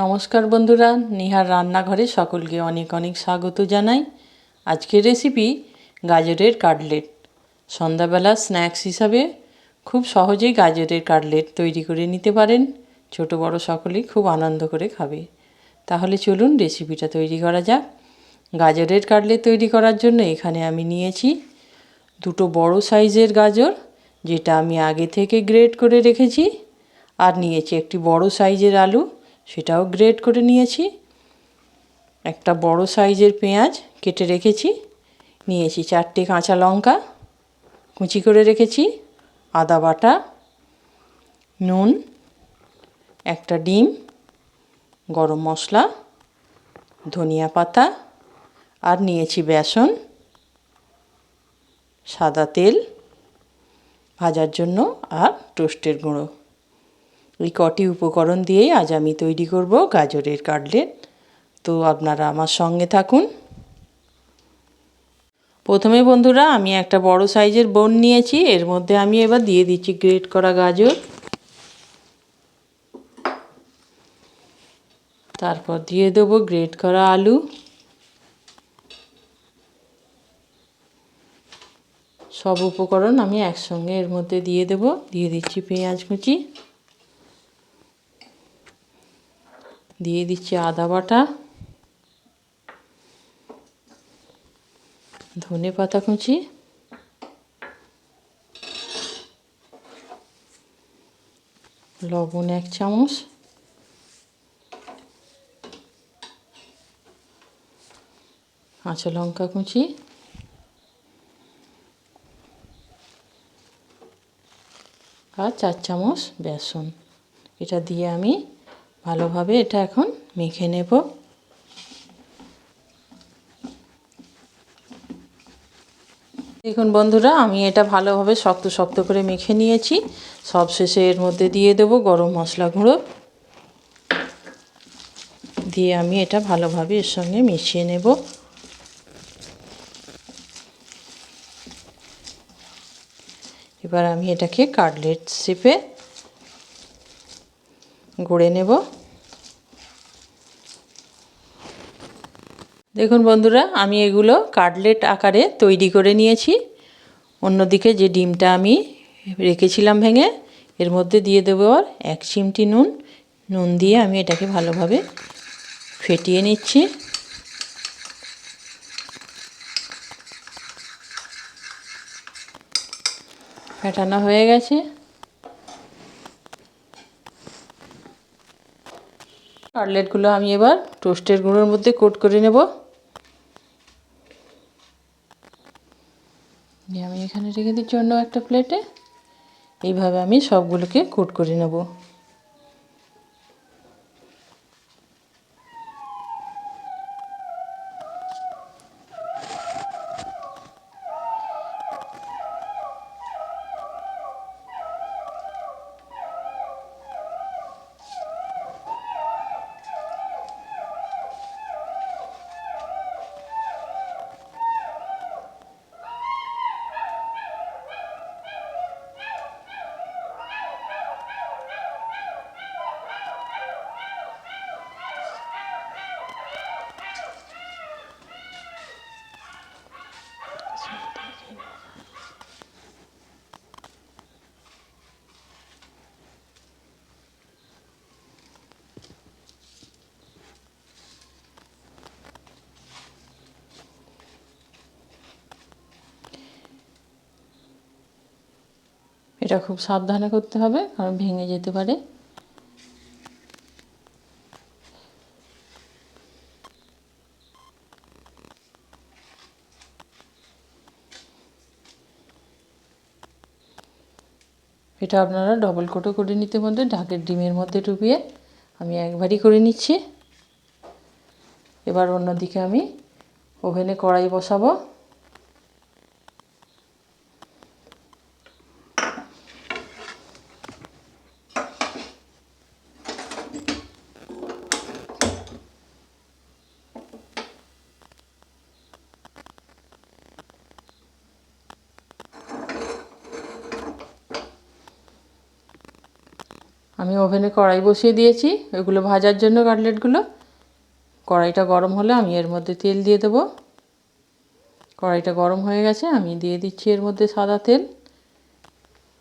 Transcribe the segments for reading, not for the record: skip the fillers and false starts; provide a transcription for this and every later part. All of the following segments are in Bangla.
নমস্কার বন্ধুরা, নিহার রান্নাঘরে সকলকে অনেক অনেক স্বাগত জানাই। আজকের রেসিপি গাজরের কাটলেট। সন্ধ্যাবেলা স্ন্যাক্স হিসাবে খুব সহজেই গাজরের কাটলেট তৈরি করে নিতে পারেন। ছোট বড় সকলেই খুব আনন্দ করে খাবে। তাহলে চলুন রেসিপিটা তৈরি করা যাক। গাজরের কাটলেট তৈরি করার জন্য এখানে আমি নিয়েছি দুটো বড় সাইজের গাজর, যেটা আমি আগে থেকে গ্রেট করে রেখেছি। আর নিয়েছি একটি বড় সাইজের আলু, সেটাও গ্রেট করে নিয়েছি। একটা বড় সাইজের পেঁয়াজ কেটে রেখেছি। নিয়েছি 4টে কাঁচা লঙ্কা কুচি করে রেখেছি, আদা বাটা, নুন, একটা ডিম, গরম মশলা, ধনিয়া পাতা, আর নিয়েছি বেসন, সাদা তেল ভাজার জন্য, আর টোস্টের গুঁড়ো। এই কটি উপকরণ দিয়েই আজ আমি তৈরি করব গাজরের কাটলেট। তো আপনারা আমার সঙ্গে থাকুন। প্রথমে বন্ধুরা আমি একটা বড় সাইজের বোন নিয়েছি, এর মধ্যে আমি এবার দিয়ে দিচ্ছি গ্রেট করা গাজর, তারপর দিয়ে দেবো গ্রেট করা আলু, সব উপকরণ আমি একসঙ্গে এর মধ্যে দিয়ে দেব। দিয়ে দিচ্ছি পেঁয়াজ কুচি, দিয়ে দিচ্ছি আদা বাটা, ধনে পাতা কুচি, লবণ 1 চামচ, কাঁচা লঙ্কা কুচি, আর 4 চামচ বেসন। এটা দিয়ে আমি ভালোভাবে এটা এখন মেখে নেব। দেখুন বন্ধুরা, আমি এটা ভালোভাবে শক্ত শক্ত করে মেখে নিয়েছি। সবশেষে এর মধ্যে দিয়ে দেব গরম মশলা গুঁড়ো, দিয়ে আমি এটা ভালোভাবে এর সঙ্গে মিশিয়ে নেব। এবার আমি এটাকে কাটলেট শেপে গড়ে নেব। দেখুন বন্ধুরা, আমি এগুলো কাটলেট আকারে তৈরি করে নিয়েছি। অন্যদিকে যে ডিমটা আমি রেখেছিলাম ভেঙে, এর মধ্যে দিয়ে দেবো আর 1 চিমটি নুন। নুন দিয়ে আমি এটাকে ভালোভাবে ফেটিয়ে নিচ্ছি। ফেটানো হয়ে গেছে। কাটলেটগুলো আমি এবার টোস্টের গুঁড়োর মধ্যে কোট করে নেব। আমি এখানে রেখে দিচ্ছি অন্য একটা প্লেটে। এইভাবে আমি সবগুলোকে কোট করে নেব। এটা খুব সাবধানে করতে হবে, কারণ ভেঙে যেতে পারে। এটা আপনারা ডবল কোটও করে নিতে পারেন ঢাকের ডিমের মধ্যে ডুবিয়ে। আমি একবারই করে নিচ্ছি। এবার অন্যদিকে আমি ওভেনে কড়াই বসাবো। আমি ওভেনে কড়াই বসিয়ে দিয়েছি এগুলো ভাজার জন্য কাটলেটগুলো। কড়াইটা গরম হলে আমি এর মধ্যে তেল দিয়ে দেবো। কড়াইটা গরম হয়ে গেছে, আমি দিয়ে দিচ্ছি এর মধ্যে সাদা তেল।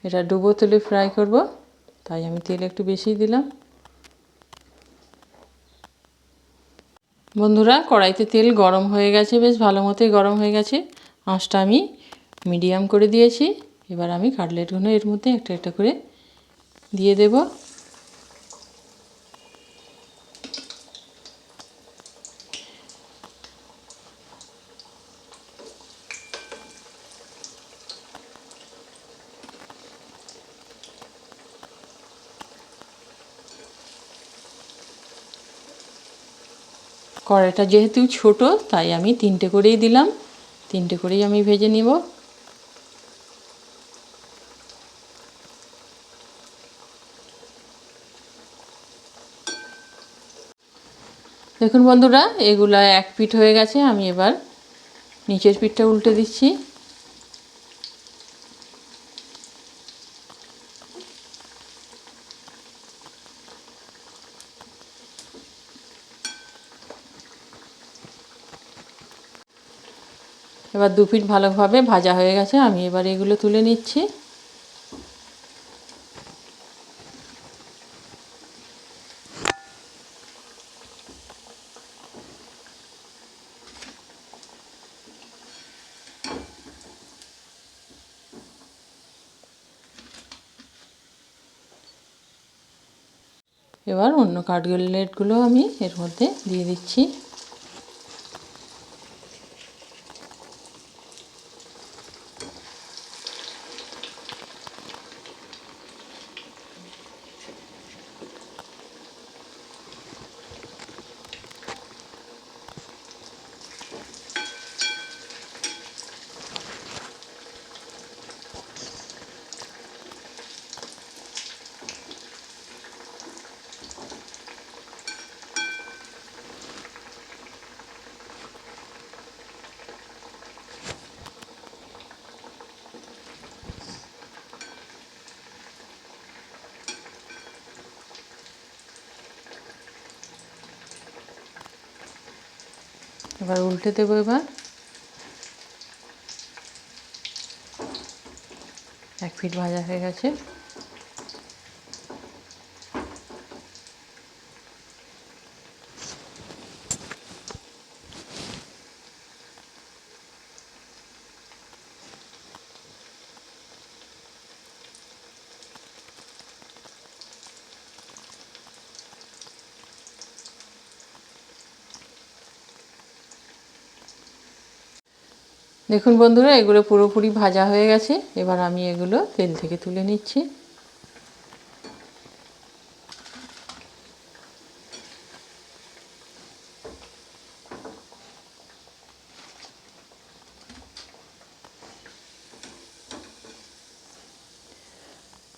এটা ডুবো তেলে ফ্রাই করব, তাই আমি তেল একটু বেশি দিলাম। বন্ধুরা, কড়াইতে তেল গরম হয়ে গেছে, বেশ ভালো মতোই গরম হয়ে গেছে। আঁচটা আমি মিডিয়াম করে দিয়েছি। এবার আমি কাটলেটগুলো এর মধ্যে একটা একটা করে দিয়ে দেব। কড়াইটা যেহেতু ছোট, তাই আমি 3টে করেই দিলাম। 3টে করেই আমি ভেজে নিব। দেখুন বন্ধুরা, এগুলা এক পিঠ হয়ে গেছে। আমি এবার নিচের পিঠটা উল্টে দিচ্ছি। এবার 2 পিঠ ভালোভাবে ভাজা হয়ে গেছে, আমি এবার এগুলো তুলে নিচ্ছি। এবার অন্য কাটলেটগুলো আমি এর মধ্যে দিয়ে দিচ্ছি। এবার উল্টে দেবো। এবার 1 পিঠ ভাজা হয়ে গেছে। দেখুন বন্ধুরা, এগুলো পুরোপুরি ভাজা হয়ে গেছে। এবার আমি এগুলো তেল থেকে তুলে নিচ্ছি।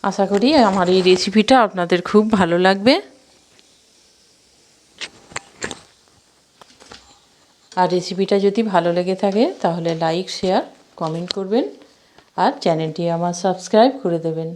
আশা করি আমার এই রেসিপিটা আপনাদের খুব ভালো লাগবে। আর রেসিপিটা যদি ভালো লেগে থাকে তাহলে লাইক, শেয়ার, কমেন্ট করবেন আর চ্যানেলটি আমার সাবস্ক্রাইব করে দেবেন।